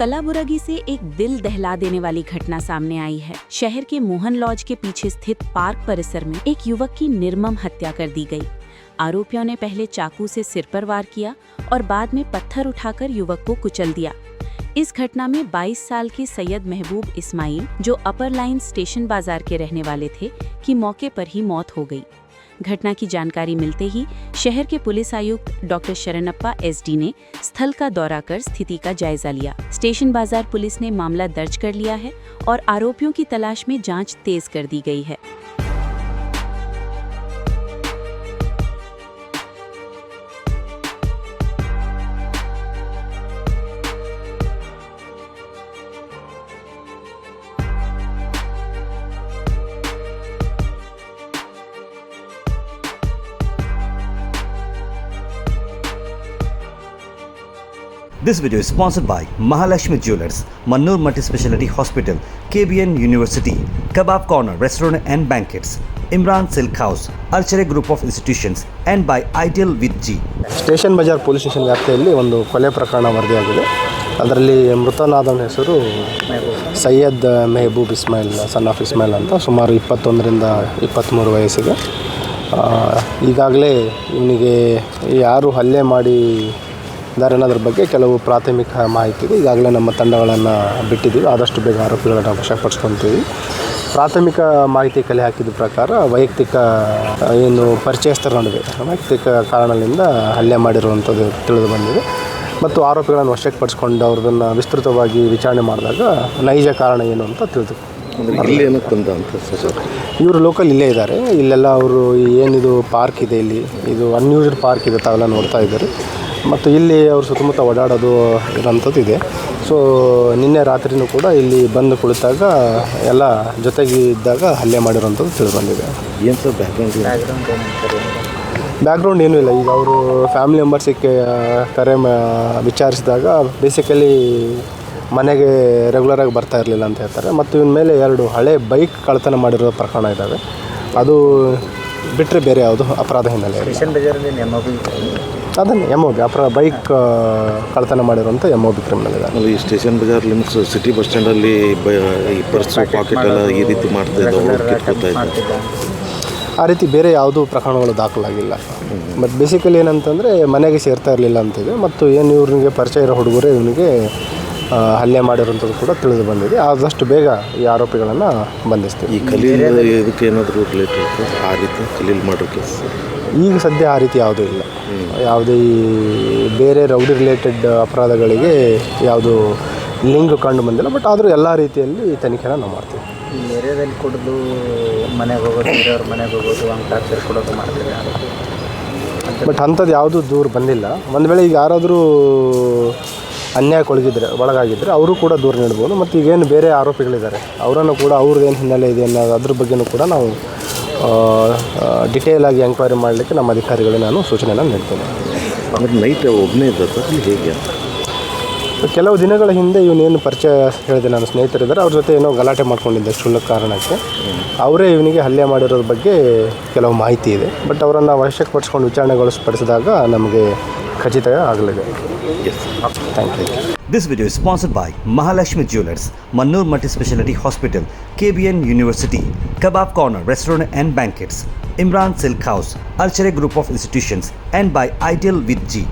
कलाबुरगी से एक दिल दहला देने वाली घटना सामने आई है। शहर के मोहन लॉज के पीछे स्थित पार्क परिसर में एक युवक की निर्मम हत्या कर दी गई। आरोपियों ने पहले चाकू से सिर पर वार किया और बाद में पत्थर उठाकर युवक को कुचल दिया। इस घटना में 22 साल के सैयद महबूब इस्माइल, जो अपर लाइन स्टेशन बाजार के रहने वाले थे, की मौके पर ही मौत हो गई। घटना की जानकारी मिलते ही शहर के पुलिस आयुक्त डॉक्टर शरणप्पा SD ने स्थल का दौरा कर स्थिति का जायजा लिया। स्टेशन बाजार पुलिस ने मामला दर्ज कर लिया है और आरोपियों की तलाश में जांच तेज कर दी गई है। This video is sponsored by Mahalakshmi Jewelers, Mannur Multi-Speciality Hospital, KBN University, Kebab Corner Restaurant and Banquets, Imran Silk House, Archery Group of Institutions, and by Ideal with G. Station Bazaar police station ವ್ಯಾಪ್ತಿಯಲ್ಲಿ ಒಂದು ಕೊಲೆ ಪ್ರಕರಣ ವರದಿಯಾಗಿದೆ. ಅದರಲ್ಲಿ ಮೃತನಾದವನ ಹೆಸರು Syed Mehboob Ismail, son of Ismail ಅಂತ, ಸುಮಾರು 21ರಿಂದ 23 ವಯಸ್ಸಿಗೆ. ಈಗಾಗಲೇ ಇವನಿಗೆ ಯಾರು ಹಲ್ಲೆ ಮಾಡಿ ಅನ್ನೋದ್ರ ಬಗ್ಗೆ ಕೆಲವು ಪ್ರಾಥಮಿಕ ಮಾಹಿತಿ ಇದೆ. ಈಗಾಗಲೇ ನಮ್ಮ ತಂಡಗಳನ್ನು ಬಿಟ್ಟಿದ್ದೀವಿ. ಆದಷ್ಟು ಬೇಗ ಆರೋಪಿಗಳನ್ನು ವಶಪಡಿಸ್ಕೊತೀವಿ. ಪ್ರಾಥಮಿಕ ಮಾಹಿತಿ ಕಲೆ ಹಾಕಿದ ಪ್ರಕಾರ ವೈಯಕ್ತಿಕ ಏನು ಪರಿಚಯಸ್ಥರ ನಡುವೆ ವೈಯಕ್ತಿಕ ಕಾರಣದಿಂದ ಹಲ್ಲೆ ಮಾಡಿರುವಂಥದ್ದು ತಿಳಿದು ಬಂದಿದೆ ಮತ್ತು ಆರೋಪಿಗಳನ್ನು ವಶಪಡಿಸ್ಕೊಂಡು ಅವ್ರದನ್ನು ವಿಸ್ತೃತವಾಗಿ ವಿಚಾರಣೆ ಮಾಡಿದಾಗ ನೈಜ ಕಾರಣ ಏನು ಅಂತ ತಿಳಿದು ಇವರು ಲೋಕಲ್ ಇಲ್ಲೇ ಇದ್ದಾರೆ. ಇಲ್ಲೆಲ್ಲ ಅವರು ಏನಿದು ಪಾರ್ಕ್ ಇದೆ, ಇದು ಅನ್ಯೂಸ್ಡ್ ಪಾರ್ಕ್ ಇದೆ, ತಾವೆಲ್ಲ ನೋಡ್ತಾ ಇದ್ದಾರೆ. ಮತ್ತು ಇಲ್ಲಿ ಅವರು ಸುತ್ತಮುತ್ತ ಓಡಾಡೋದು ಇರೋಂಥದ್ದು ಇದೆ. ಸೊ ನಿನ್ನೆ ರಾತ್ರಿನೂ ಕೂಡ ಇಲ್ಲಿ ಬಂದು ಕುಳಿತಾಗ ಎಲ್ಲ ಜೊತೆಗೆ ಇದ್ದಾಗ ಹಲ್ಲೆ ಮಾಡಿರೋಂಥದ್ದು ತಿಳಿದು ಬಂದಿದೆ. ಏನು ಸರ್ ಬ್ಯಾಕ್ಗ್ರೌಂಡ್ ಏನೂ ಇಲ್ಲ. ಈಗ ಅವರು ಫ್ಯಾಮಿಲಿ ಮೆಂಬರ್ಸಿಗೆ ವಿಚಾರಿಸಿದಾಗ ಬೇಸಿಕಲಿ ಮನೆಗೆ ರೆಗ್ಯುಲರಾಗಿ ಬರ್ತಾ ಇರಲಿಲ್ಲ ಅಂತ ಹೇಳ್ತಾರೆ. ಮತ್ತು ಇವನ ಮೇಲೆ 2 ಹಳೆ ಬೈಕ್ ಕಳ್ಳತನ ಮಾಡಿರೋ ಪ್ರಕರಣ ಇದ್ದಾವೆ. ಅದು ಬಿಟ್ಟರೆ ಬೇರೆ ಯಾವುದು ಅಪರಾಧ ಹಿನ್ನೆಲೆ ಅದನ್ನೇ MOB ಬೈಕ್ ಕಳ್ಳತನ ಮಾಡಿರುವಂಥ MOB ಕ್ರಿಮಿನಲ್ ಇದೆ. ಈ ಸ್ಟೇಷನ್ ಬಜಾರ್ ಲಿಮಿಟ್ಸ್ ಸಿಟಿ ಬಸ್ ಸ್ಟ್ಯಾಂಡಲ್ಲಿ ಈ ಪರ್ಸು ಪಾಕೆಟ್ ಎಲ್ಲ ಈ ರೀತಿ ಮಾಡ್ತಾ ಆ ರೀತಿ ಬೇರೆ ಯಾವುದೂ ಪ್ರಕರಣಗಳು ದಾಖಲಾಗಿಲ್ಲ. ಬಟ್ ಬೇಸಿಕಲಿ ಏನಂತಂದರೆ ಮನೆಗೆ ಸೇರ್ತಾ ಇರಲಿಲ್ಲ ಅಂತಿದೆ. ಮತ್ತು ಏನು ಇವ್ರಿಗೆ ಪರಿಚಯ ಇರೋ ಹುಡುಗರೇ ಇವನಿಗೆ ಹಲ್ಲೆ ಮಾಡಿರೋಂಥದ್ದು ಕೂಡ ತಿಳಿದು ಬಂದಿದೆ. ಆದಷ್ಟು ಬೇಗ ಈ ಆರೋಪಿಗಳನ್ನು ಬಂಧಿಸ್ತೀವಿ. ಈ ಖಲೀಲ್ ಇದಕ್ಕೆ ಏನಾದರೂ ರಿಲೇಟೆಡ್ ಆ ರೀತಿ ಖಲೀಲ್ ಮಾಡೋ ಕೇಸ್ ಈಗ ಸದ್ಯ ಆ ರೀತಿ ಯಾವುದೂ ಇಲ್ಲ. ಯಾವುದೇ ಬೇರೆ ರೌಡಿ ರಿಲೇಟೆಡ್ ಅಪರಾಧಗಳಿಗೆ ಯಾವುದು ಲಿಂಕ್ ಕಂಡು ಬಂದಿಲ್ಲ. ಬಟ್ ಆದರೂ ಎಲ್ಲ ರೀತಿಯಲ್ಲಿ ತನಿಖೆನ ನಾವು ಮಾಡ್ತೀವಿ. ಈ ಏರಿಯಾದಲ್ಲಿ ಕುಡಿದು ಮನೆಗೆ ಹೋಗೋದು, ಬೇರೆಯವ್ರ ಮನೆಗೆ ಹೋಗೋದು, ಹಂಗೆ ಟಾರ್ಚರ್ ಕೊಡೋದು ಮಾಡ್ತೀವಿ. ಬಟ್ ಅಂಥದ್ದು ಯಾವುದೂ ದೂರ ಬಂದಿಲ್ಲ. ಒಂದು ವೇಳೆ ಈಗ ಯಾರಾದರೂ ಒಳಗಾಗಿದ್ದರೆ ಅವರು ಕೂಡ ದೂರ ನೀಡ್ಬೋದು. ಮತ್ತು ಈಗೇನು ಬೇರೆ ಆರೋಪಿಗಳಿದ್ದಾರೆ ಅವರನ್ನು ಕೂಡ ಅವ್ರದ್ದೇನು ಹಿನ್ನೆಲೆ ಇದೆ ಅನ್ನೋದು ಅದ್ರ ಬಗ್ಗೆಯೂ ಕೂಡ ನಾವು ಡಿಟೇಲಾಗಿ ಎಂಕ್ವೈರಿ ಮಾಡಲಿಕ್ಕೆ ನಮ್ಮ ಅಧಿಕಾರಿಗಳಿಗೆ ನಾನು ಸೂಚನೆಯನ್ನು ನೀಡ್ತೇನೆ. ಅಂದರೆ ನೈಟ್ ಒಬ್ಬನೇ ಇದ್ದ ಹೇಗೆ? ಕೆಲವು ದಿನಗಳ ಹಿಂದೆ ಇವನೇನು ಪರಿಚಯ ಹೇಳಿದೆ, ನಾನು ಸ್ನೇಹಿತರಿದ್ದಾರೆ, ಅವ್ರ ಜೊತೆ ಏನೋ ಗಲಾಟೆ ಮಾಡ್ಕೊಂಡಿದ್ದೆ ಕ್ಷುಲ್ಲಕ ಕಾರಣಕ್ಕೆ. ಅವರೇ ಇವನಿಗೆ ಹಲ್ಲೆ ಮಾಡಿರೋದ್ರ ಬಗ್ಗೆ ಕೆಲವು ಮಾಹಿತಿ ಇದೆ. ಬಟ್ ಅವರನ್ನು ವಶಪಡಿಸ್ಕೊಂಡು ವಿಚಾರಣೆಗೊಳಿಸಪಡಿಸಿದಾಗ ನಮಗೆ ಖಚಿತ ಆಗಲಿದೆ. Thank you. This video is sponsored by Mahalakshmi Jewelers, Mannur Multi-Speciality Hospital, KBN University, Kebab Corner Restaurant and Banquets, Imran Silk House, Archery Group of Institutions, and by Ideal with G.